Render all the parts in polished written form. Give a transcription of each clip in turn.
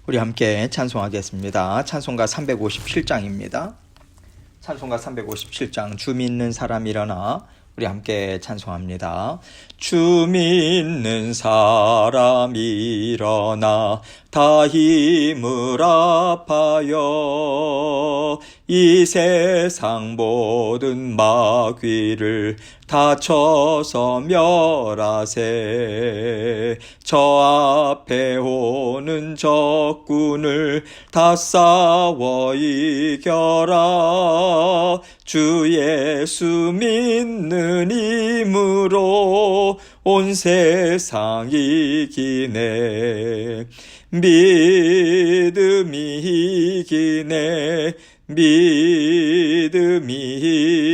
우리 함께 찬송하겠습니다. 찬송가 357장입니다. 찬송가 357장 주 믿는 사람 일어나 우리 함께 찬송합니다. 주 믿는 사람 일어나 다 힘을 합하여 이 세상 모든 마귀를 다 쳐서 멸하세. 저 앞에 오는 적군을 다 싸워 이겨라. 주 예수 믿는 힘으로 온 세상 이기네. 믿음이 이기네. 믿음이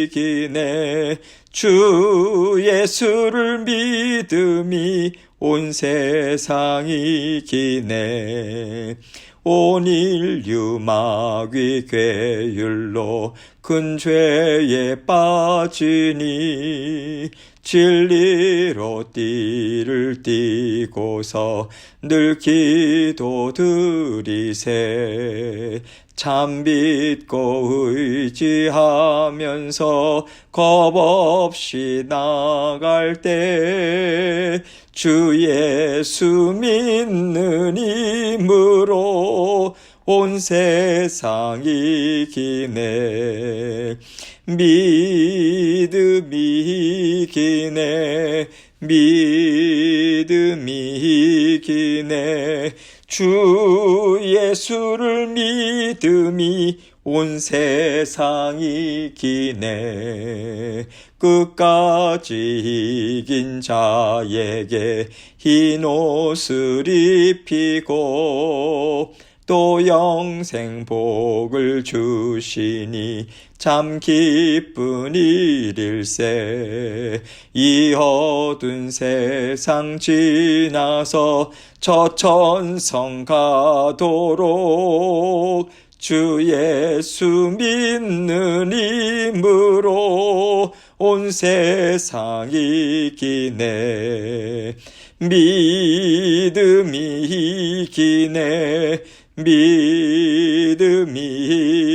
이기네. 주 예수를 믿음이 온 세상 이기네. 온 인류 마귀 괴율로 큰 죄에 빠지니 진리로 띠를 띠고서 늘 기도 드리세. 참 믿고 의지하면서 겁없이 나갈 때 주 예수 믿는 힘으로 온 세상 이기네. 믿음이 이기네. 믿음이 이기네. 주 예수를 믿음이 온 세상 이기네. 끝까지 이긴 자에게 흰 옷을 입히고 또 영생 복을 주시니 참 기쁜 일일세. 이 어두운 세상 지나서 저 천성 가도록 주 예수 믿는 힘으로 온 세상 이기네. 믿음이 이기네. 믿음이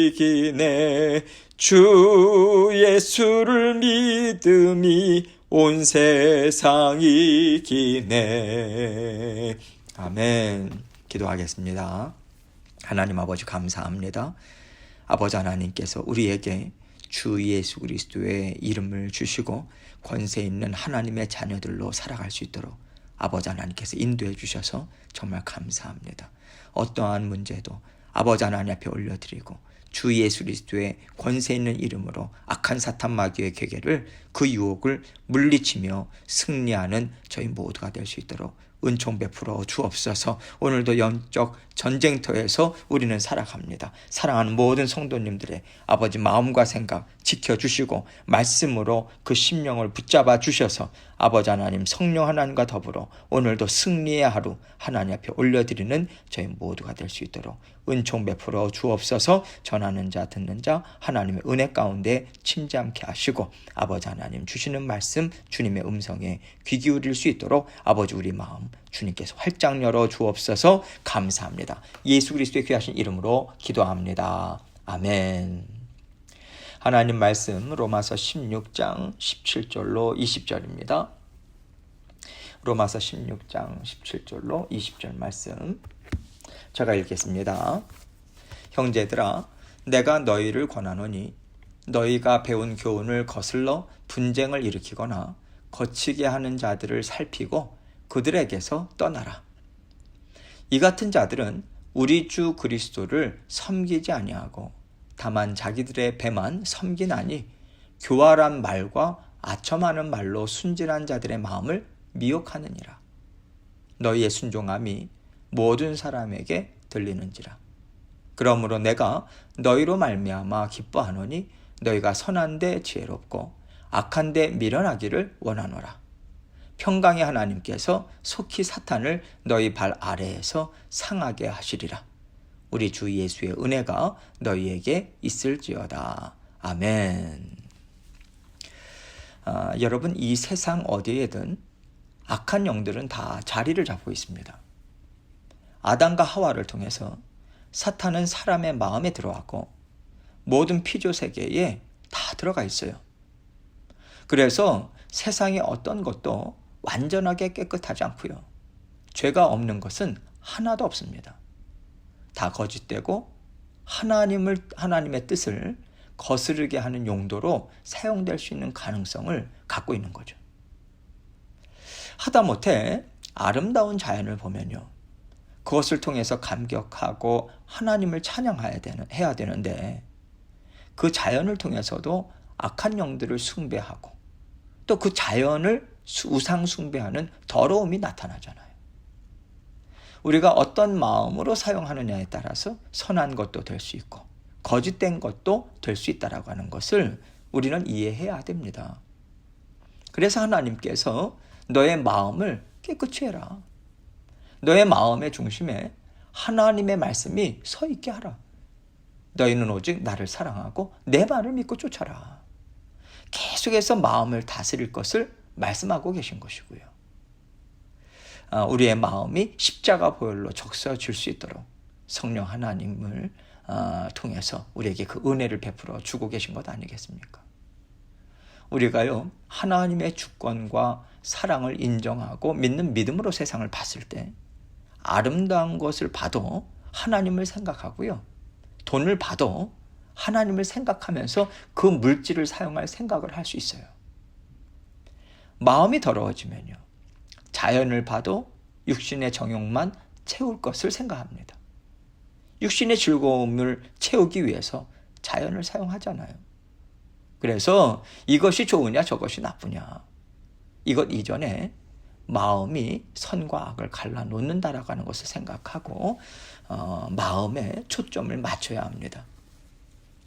이기네. 주 예수를 믿음이 온 세상 이기네. 아멘. 기도하겠습니다. 하나님 아버지 감사합니다. 아버지 하나님께서 우리에게 주 예수 그리스도의 이름을 주시고 권세 있는 하나님의 자녀들로 살아갈 수 있도록 아버지 하나님께서 인도해 주셔서 정말 감사합니다. 어떠한 문제도 아버지 하나님 앞에 올려드리고 주 예수 그리스도의 권세 있는 이름으로 악한 사탄 마귀의 괴계를 그 유혹을 물리치며 승리하는 저희 모두가 될 수 있도록 은총 베풀어 주옵소서. 오늘도 영적 전쟁터에서 우리는 살아갑니다. 사랑하는 모든 성도님들의 아버지 마음과 생각 지켜주시고 말씀으로 그 심령을 붙잡아 주셔서 아버지 하나님 성령 하나님과 더불어 오늘도 승리의 하루 하나님 앞에 올려드리는 저희 모두가 될 수 있도록 은총 베풀어 주옵소서. 전하는 자 듣는 자 하나님의 은혜 가운데 침잠케 하시고 아버지 하나님 주시는 말씀 주님의 음성에 귀 기울일 수 있도록 아버지 우리 마음 주님께서 활짝 열어 주옵소서. 감사합니다. 예수 그리스도의 귀하신 이름으로 기도합니다. 아멘. 하나님 말씀 로마서 16장 17절로 20절입니다. 로마서 16장 17절로 20절 말씀 제가 읽겠습니다. 형제들아 내가 너희를 권하노니 너희가 배운 교훈을 거슬러 분쟁을 일으키거나 거치게 하는 자들을 살피고 그들에게서 떠나라. 이 같은 자들은 우리 주 그리스도를 섬기지 아니하고 다만 자기들의 배만 섬기나니 교활한 말과 아첨하는 말로 순진한 자들의 마음을 미혹하느니라. 너희의 순종함이 모든 사람에게 들리는지라. 그러므로 내가 너희로 말미암아 기뻐하노니 너희가 선한데 지혜롭고 악한데 미련하기를 원하노라. 평강의 하나님께서 속히 사탄을 너희 발 아래에서 상하게 하시리라. 우리 주 예수의 은혜가 너희에게 있을지어다. 아멘. 여러분, 이 세상 어디에든 악한 영들은 다 자리를 잡고 있습니다. 아담과 하와를 통해서 사탄은 사람의 마음에 들어왔고 모든 피조 세계에 다 들어가 있어요. 그래서 세상의 어떤 것도 완전하게 깨끗하지 않고요. 죄가 없는 것은 하나도 없습니다. 다 거짓되고 하나님의 뜻을 거스르게 하는 용도로 사용될 수 있는 가능성을 갖고 있는 거죠. 하다못해 아름다운 자연을 보면요, 그것을 통해서 감격하고 하나님을 찬양해야 되는데 그 자연을 통해서도 악한 영들을 숭배하고 또 그 자연을 우상 숭배하는 더러움이 나타나잖아요. 우리가 어떤 마음으로 사용하느냐에 따라서 선한 것도 될 수 있고 거짓된 것도 될 수 있다라고 하는 것을 우리는 이해해야 됩니다. 그래서 하나님께서 너의 마음을 깨끗이 해라. 너의 마음의 중심에 하나님의 말씀이 서 있게 하라. 너희는 오직 나를 사랑하고 내 말을 믿고 쫓아라. 계속해서 마음을 다스릴 것을 말씀하고 계신 것이고요. 우리의 마음이 십자가 보혈로 적셔질 수 있도록 성령 하나님을 통해서 우리에게 그 은혜를 베풀어 주고 계신 것 아니겠습니까? 우리가요, 하나님의 주권과 사랑을 인정하고 믿는 믿음으로 세상을 봤을 때 아름다운 것을 봐도 하나님을 생각하고요, 돈을 봐도 하나님을 생각하면서 그 물질을 사용할 생각을 할 수 있어요. 마음이 더러워지면요, 자연을 봐도 육신의 정욕만 채울 것을 생각합니다. 육신의 즐거움을 채우기 위해서 자연을 사용하잖아요. 그래서 이것이 좋으냐 저것이 나쁘냐, 이것 이전에 마음이 선과 악을 갈라놓는다라고 하는 것을 생각하고 마음에 초점을 맞춰야 합니다.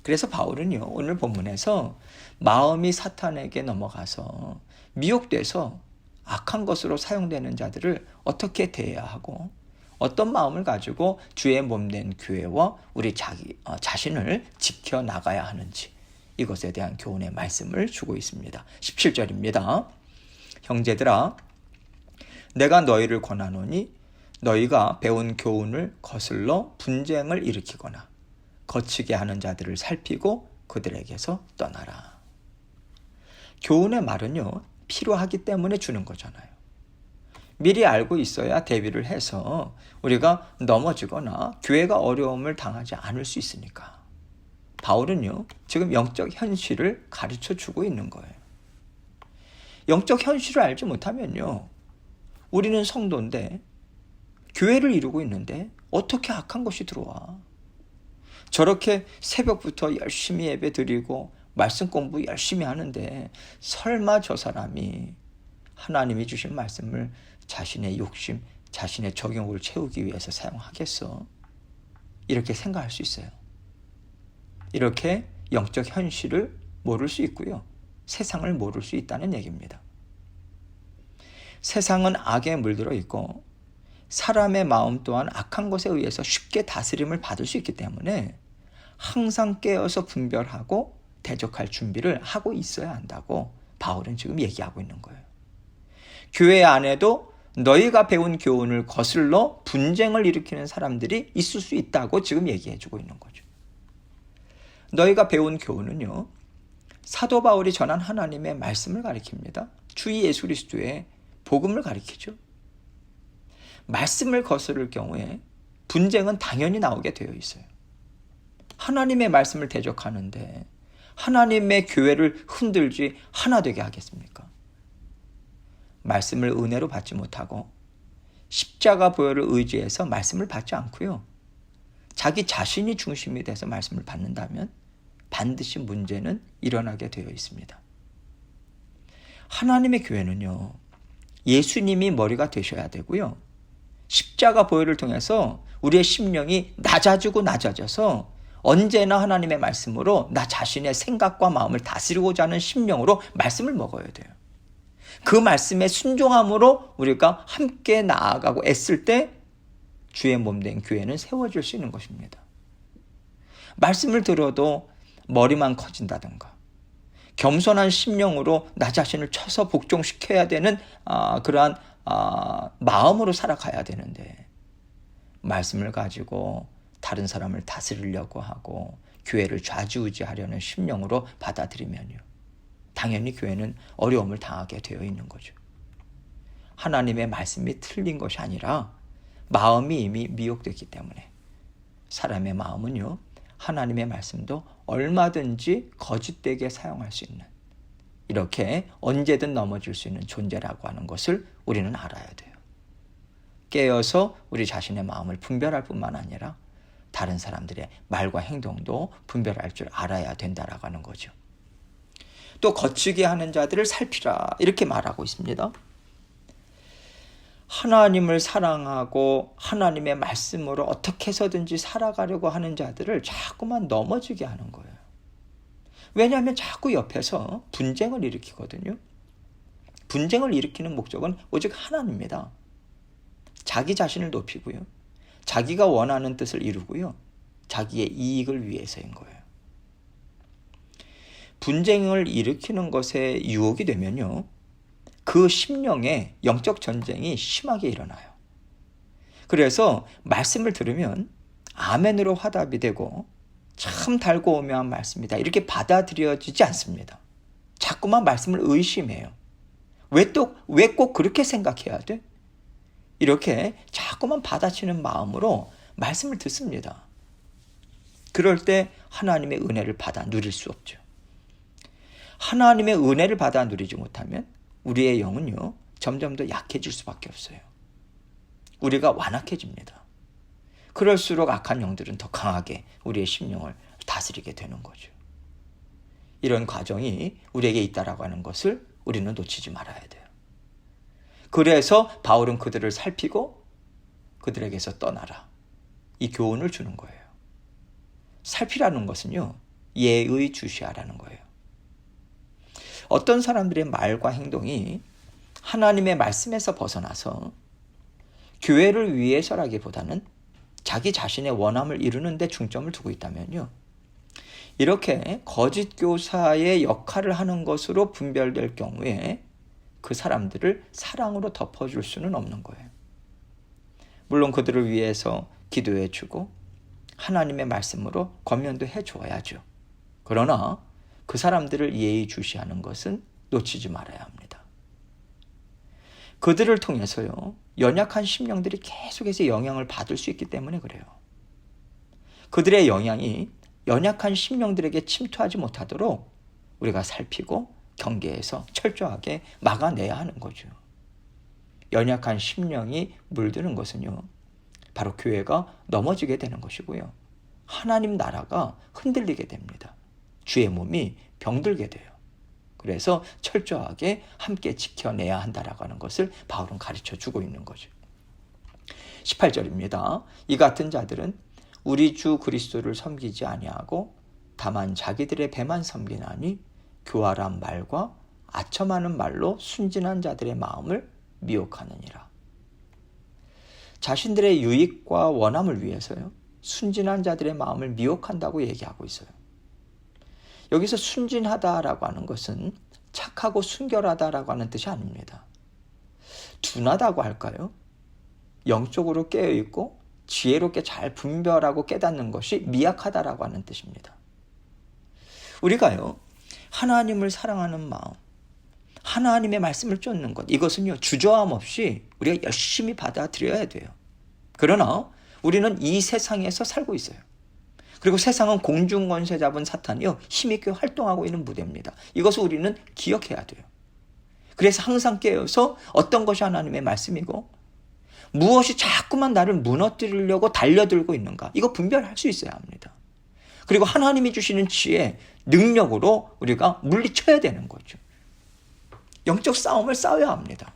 그래서 바울은요, 오늘 본문에서 마음이 사탄에게 넘어가서 미혹돼서 악한 것으로 사용되는 자들을 어떻게 대해야 하고 어떤 마음을 가지고 주의 몸된 교회와 우리 자신을 지켜나가야 하는지, 이것에 대한 교훈의 말씀을 주고 있습니다. 17절입니다. 형제들아, 내가 너희를 권하노니 너희가 배운 교훈을 거슬러 분쟁을 일으키거나 거치게 하는 자들을 살피고 그들에게서 떠나라. 교훈의 말은요, 필요하기 때문에 주는 거잖아요. 미리 알고 있어야 대비를 해서 우리가 넘어지거나 교회가 어려움을 당하지 않을 수 있으니까. 바울은요, 지금 영적 현실을 가르쳐 주고 있는 거예요. 영적 현실을 알지 못하면요, 우리는 성도인데 교회를 이루고 있는데 어떻게 악한 것이 들어와? 저렇게 새벽부터 열심히 예배 드리고 말씀 공부 열심히 하는데 설마 저 사람이 하나님이 주신 말씀을 자신의 욕심, 자신의 정욕을 채우기 위해서 사용하겠어? 이렇게 생각할 수 있어요. 이렇게 영적 현실을 모를 수 있고요, 세상을 모를 수 있다는 얘기입니다. 세상은 악에 물들어 있고 사람의 마음 또한 악한 것에 의해서 쉽게 다스림을 받을 수 있기 때문에 항상 깨어서 분별하고 대적할 준비를 하고 있어야 한다고 바울은 지금 얘기하고 있는 거예요. 교회 안에도 너희가 배운 교훈을 거슬러 분쟁을 일으키는 사람들이 있을 수 있다고 지금 얘기해주고 있는 거죠. 너희가 배운 교훈은요, 사도 바울이 전한 하나님의 말씀을 가리킵니다. 주 예수 그리스도의 복음을 가리키죠. 말씀을 거스를 경우에 분쟁은 당연히 나오게 되어 있어요. 하나님의 말씀을 대적하는데 하나님의 교회를 흔들지 하나 되게 하겠습니까? 말씀을 은혜로 받지 못하고 십자가 보혈을 의지해서 말씀을 받지 않고요, 자기 자신이 중심이 돼서 말씀을 받는다면 반드시 문제는 일어나게 되어 있습니다. 하나님의 교회는요, 예수님이 머리가 되셔야 되고요, 십자가 보혈을 통해서 우리의 심령이 낮아져서 언제나 하나님의 말씀으로 나 자신의 생각과 마음을 다스리고자 하는 심령으로 말씀을 먹어야 돼요. 그 말씀에 순종함으로 우리가 함께 나아가고 애쓸 때 주의 몸된 교회는 세워질 수 있는 것입니다. 말씀을 들어도 머리만 커진다든가 겸손한 심령으로 나 자신을 쳐서 복종시켜야 되는 그러한 마음으로 살아가야 되는데 말씀을 가지고 다른 사람을 다스리려고 하고 교회를 좌지우지하려는 심령으로 받아들이면요, 당연히 교회는 어려움을 당하게 되어 있는 거죠. 하나님의 말씀이 틀린 것이 아니라 마음이 이미 미혹됐기 때문에, 사람의 마음은요, 하나님의 말씀도 얼마든지 거짓되게 사용할 수 있는, 이렇게 언제든 넘어질 수 있는 존재라고 하는 것을 우리는 알아야 돼요. 깨어서 우리 자신의 마음을 분별할 뿐만 아니라 다른 사람들의 말과 행동도 분별할 줄 알아야 된다라고 하는 거죠. 또 거치게 하는 자들을 살피라, 이렇게 말하고 있습니다. 하나님을 사랑하고 하나님의 말씀으로 어떻게 해서든지 살아가려고 하는 자들을 자꾸만 넘어지게 하는 거예요. 왜냐하면 자꾸 옆에서 분쟁을 일으키거든요. 분쟁을 일으키는 목적은 오직 하나입니다. 자기 자신을 높이고요, 자기가 원하는 뜻을 이루고요, 자기의 이익을 위해서인 거예요. 분쟁을 일으키는 것에 유혹이 되면요, 그 심령에 영적 전쟁이 심하게 일어나요. 그래서 말씀을 들으면 아멘으로 화답이 되고 참 달고 오묘한 말씀이다, 이렇게 받아들여지지 않습니다. 자꾸만 말씀을 의심해요. 왜 꼭 그렇게 생각해야 돼? 이렇게 자꾸만 받아치는 마음으로 말씀을 듣습니다. 그럴 때 하나님의 은혜를 받아 누릴 수 없죠. 하나님의 은혜를 받아 누리지 못하면 우리의 영은요, 점점 더 약해질 수밖에 없어요. 우리가 완악해집니다. 그럴수록 악한 영들은 더 강하게 우리의 심령을 다스리게 되는 거죠. 이런 과정이 우리에게 있다라고 하는 것을 우리는 놓치지 말아야 돼요. 그래서 바울은 그들을 살피고 그들에게서 떠나라, 이 교훈을 주는 거예요. 살피라는 것은요, 예의주시하라는 거예요. 어떤 사람들의 말과 행동이 하나님의 말씀에서 벗어나서 교회를 위해서라기보다는 자기 자신의 원함을 이루는 데 중점을 두고 있다면요, 이렇게 거짓 교사의 역할을 하는 것으로 분별될 경우에 그 사람들을 사랑으로 덮어줄 수는 없는 거예요. 물론 그들을 위해서 기도해 주고 하나님의 말씀으로 권면도 해 줘야죠. 그러나 그 사람들을 예의주시하는 것은 놓치지 말아야 합니다. 그들을 통해서요, 연약한 심령들이 계속해서 영향을 받을 수 있기 때문에 그래요. 그들의 영향이 연약한 심령들에게 침투하지 못하도록 우리가 살피고 경계해서 철저하게 막아내야 하는 거죠. 연약한 심령이 물드는 것은요, 바로 교회가 넘어지게 되는 것이고요, 하나님 나라가 흔들리게 됩니다. 주의 몸이 병들게 돼요. 그래서 철저하게 함께 지켜내야 한다라고 하는 것을 바울은 가르쳐주고 있는 거죠. 18절입니다. 이 같은 자들은 우리 주 그리스도를 섬기지 아니하고 다만 자기들의 배만 섬기나니 교활한 말과 아첨하는 말로 순진한 자들의 마음을 미혹하느니라. 자신들의 유익과 원함을 위해서요, 순진한 자들의 마음을 미혹한다고 얘기하고 있어요. 여기서 순진하다라고 하는 것은 착하고 순결하다라고 하는 뜻이 아닙니다. 둔하다고 할까요? 영적으로 깨어있고 지혜롭게 잘 분별하고 깨닫는 것이 미약하다라고 하는 뜻입니다. 우리가요, 하나님을 사랑하는 마음, 하나님의 말씀을 쫓는 것, 이것은요, 주저함 없이 우리가 열심히 받아들여야 돼요. 그러나 우리는 이 세상에서 살고 있어요. 그리고 세상은 공중권세 잡은 사탄이요, 힘있게 활동하고 있는 무대입니다. 이것을 우리는 기억해야 돼요. 그래서 항상 깨어서 어떤 것이 하나님의 말씀이고 무엇이 자꾸만 나를 무너뜨리려고 달려들고 있는가, 이거 분별할 수 있어야 합니다. 그리고 하나님이 주시는 지혜, 능력으로 우리가 물리쳐야 되는 거죠. 영적 싸움을 싸워야 합니다.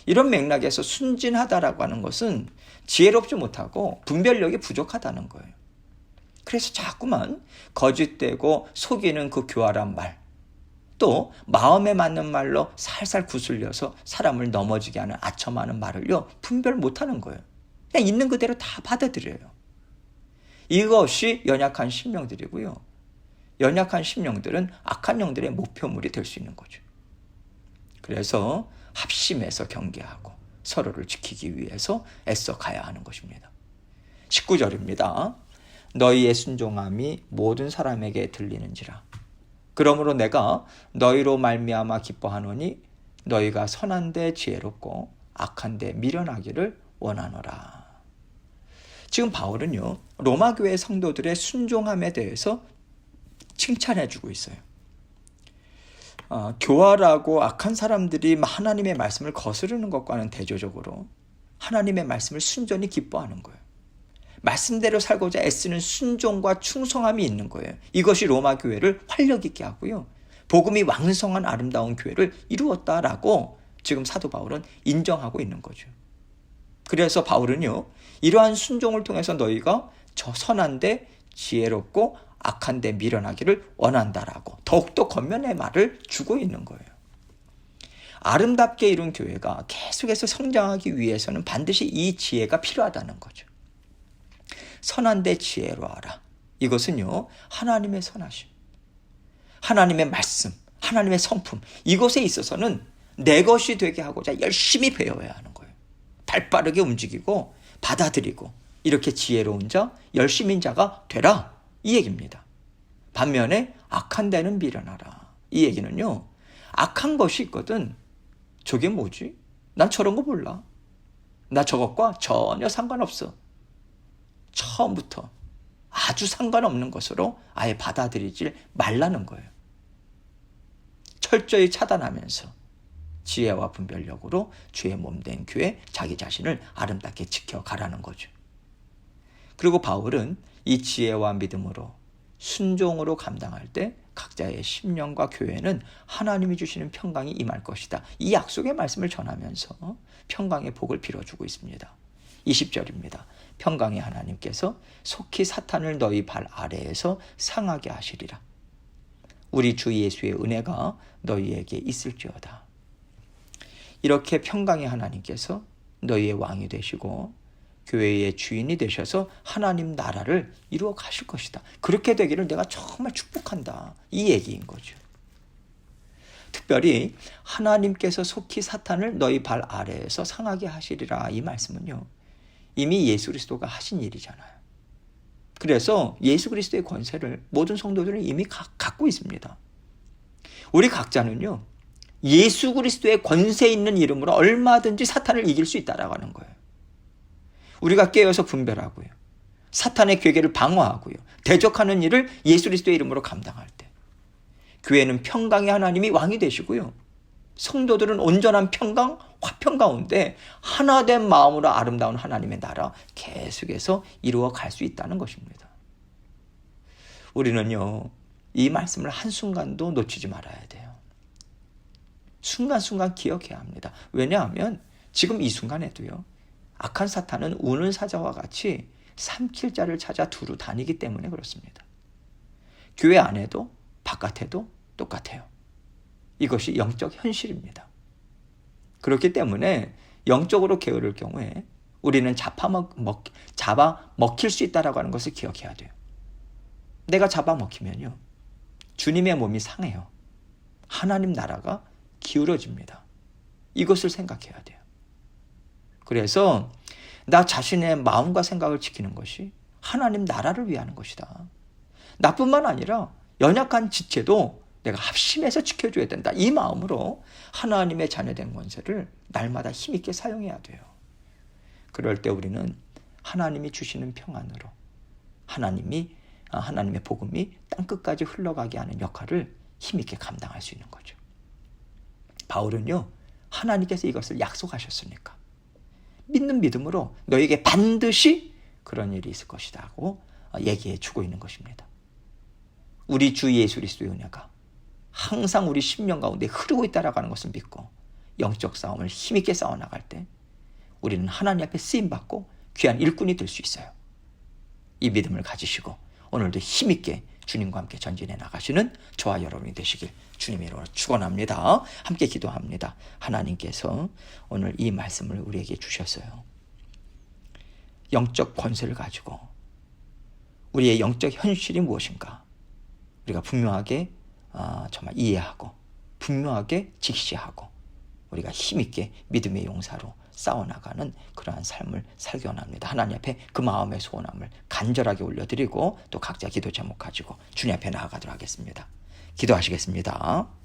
이런 맥락에서 순진하다라고 하는 것은 지혜롭지 못하고 분별력이 부족하다는 거예요. 그래서 자꾸만 거짓되고 속이는 그 교활한 말, 또 마음에 맞는 말로 살살 구슬려서 사람을 넘어지게 하는 아첨하는 말을요, 분별 못하는 거예요. 그냥 있는 그대로 다 받아들여요. 이것이 연약한 심령들이고요, 연약한 심령들은 악한 영들의 목표물이 될 수 있는 거죠. 그래서 합심해서 경계하고 서로를 지키기 위해서 애써 가야 하는 것입니다. 19절입니다. 너희의 순종함이 모든 사람에게 들리는지라. 그러므로 내가 너희로 말미암아 기뻐하노니 너희가 선한 데 지혜롭고 악한 데 미련하기를 원하노라. 지금 바울은요, 로마 교회 성도들의 순종함에 대해서 칭찬해주고 있어요. 교활하고 악한 사람들이 하나님의 말씀을 거스르는 것과는 대조적으로 하나님의 말씀을 순전히 기뻐하는 거예요. 말씀대로 살고자 애쓰는 순종과 충성함이 있는 거예요. 이것이 로마 교회를 활력 있게 하고요, 복음이 왕성한 아름다운 교회를 이루었다라고 지금 사도 바울은 인정하고 있는 거죠. 그래서 바울은요, 이러한 순종을 통해서 너희가 저 선한데 지혜롭고 악한데 미련하기를 원한다라고 더욱더 권면의 말을 주고 있는 거예요. 아름답게 이룬 교회가 계속해서 성장하기 위해서는 반드시 이 지혜가 필요하다는 거죠. 선한데 지혜로하라. 이것은요, 하나님의 선하심, 하나님의 말씀, 하나님의 성품, 이것에 있어서는 내 것이 되게 하고자 열심히 배워야 하는 거예요. 발빠르게 움직이고 받아들이고 이렇게 지혜로운 자, 열심인 자가 되라, 이 얘기입니다. 반면에 악한 데는 미련하라. 이 얘기는요, 악한 것이 있거든. 저게 뭐지? 난 저런 거 몰라. 나 저것과 전혀 상관없어. 처음부터 아주 상관없는 것으로 아예 받아들이지 말라는 거예요. 철저히 차단하면서 지혜와 분별력으로 주의 몸된 교회, 자기 자신을 아름답게 지켜가라는 거죠. 그리고 바울은 이 지혜와 믿음으로 순종으로 감당할 때 각자의 심령과 교회는 하나님이 주시는 평강이 임할 것이다, 이 약속의 말씀을 전하면서 평강의 복을 빌어주고 있습니다. 20절입니다. 평강의 하나님께서 속히 사탄을 너희 발 아래에서 상하게 하시리라. 우리 주 예수의 은혜가 너희에게 있을지어다. 이렇게 평강의 하나님께서 너희의 왕이 되시고 교회의 주인이 되셔서 하나님 나라를 이루어 가실 것이다. 그렇게 되기를 내가 정말 축복한다, 이 얘기인 거죠. 특별히 하나님께서 속히 사탄을 너희 발 아래에서 상하게 하시리라, 이 말씀은요, 이미 예수 그리스도가 하신 일이잖아요. 그래서 예수 그리스도의 권세를 모든 성도들은 이미 갖고 있습니다. 우리 각자는요, 예수 그리스도의 권세 있는 이름으로 얼마든지 사탄을 이길 수 있다라고 하는 거예요. 우리가 깨어서 분별하고요, 사탄의 괴계를 방어하고요, 대적하는 일을 예수 그리스도의 이름으로 감당할 때 교회는 평강의 하나님이 왕이 되시고요, 성도들은 온전한 평강, 화평 가운데 하나된 마음으로 아름다운 하나님의 나라 계속해서 이루어 갈 수 있다는 것입니다. 우리는요, 이 말씀을 한순간도 놓치지 말아야 돼요. 순간순간 기억해야 합니다. 왜냐하면 지금 이 순간에도요, 악한 사탄은 우는 사자와 같이 삼킬 자를 찾아 두루 다니기 때문에 그렇습니다. 교회 안에도 바깥에도 똑같아요. 이것이 영적 현실입니다. 그렇기 때문에 영적으로 게으를 경우에 우리는 잡아먹힐 수 있다고 하는 것을 기억해야 돼요. 내가 잡아먹히면요, 주님의 몸이 상해요. 하나님 나라가 기울어집니다. 이것을 생각해야 돼요. 그래서 나 자신의 마음과 생각을 지키는 것이 하나님 나라를 위하는 것이다. 나뿐만 아니라 연약한 지체도 내가 합심해서 지켜줘야 된다, 이 마음으로 하나님의 자녀된 권세를 날마다 힘있게 사용해야 돼요. 그럴 때 우리는 하나님이 주시는 평안으로 하나님의 복음이 땅끝까지 흘러가게 하는 역할을 힘있게 감당할 수 있는 거죠. 바울은요, 하나님께서 이것을 약속하셨으니까 믿는 믿음으로 너에게 반드시 그런 일이 있을 것이라고 얘기해 주고 있는 것입니다. 우리 주 예수 그리스도의 은혜가 항상 우리 심령 가운데 흐르고 있다라고 하는 것을 믿고 영적 싸움을 힘있게 싸워나갈 때 우리는 하나님 앞에 쓰임받고 귀한 일꾼이 될 수 있어요. 이 믿음을 가지시고 오늘도 힘있게 주님과 함께 전진해 나가시는 저와 여러분이 되시길 주님의 이름으로 축원합니다. 함께 기도합니다. 하나님께서 오늘 이 말씀을 우리에게 주셨어요. 영적 권세를 가지고 우리의 영적 현실이 무엇인가 우리가 분명하게 정말 이해하고 분명하게 직시하고 우리가 힘있게 믿음의 용사로 싸워나가는 그러한 삶을 살기 원합니다. 하나님 앞에 그 마음의 소원함을 간절하게 올려드리고 또 각자 기도 제목 가지고 주님 앞에 나아가도록 하겠습니다. 기도하시겠습니다.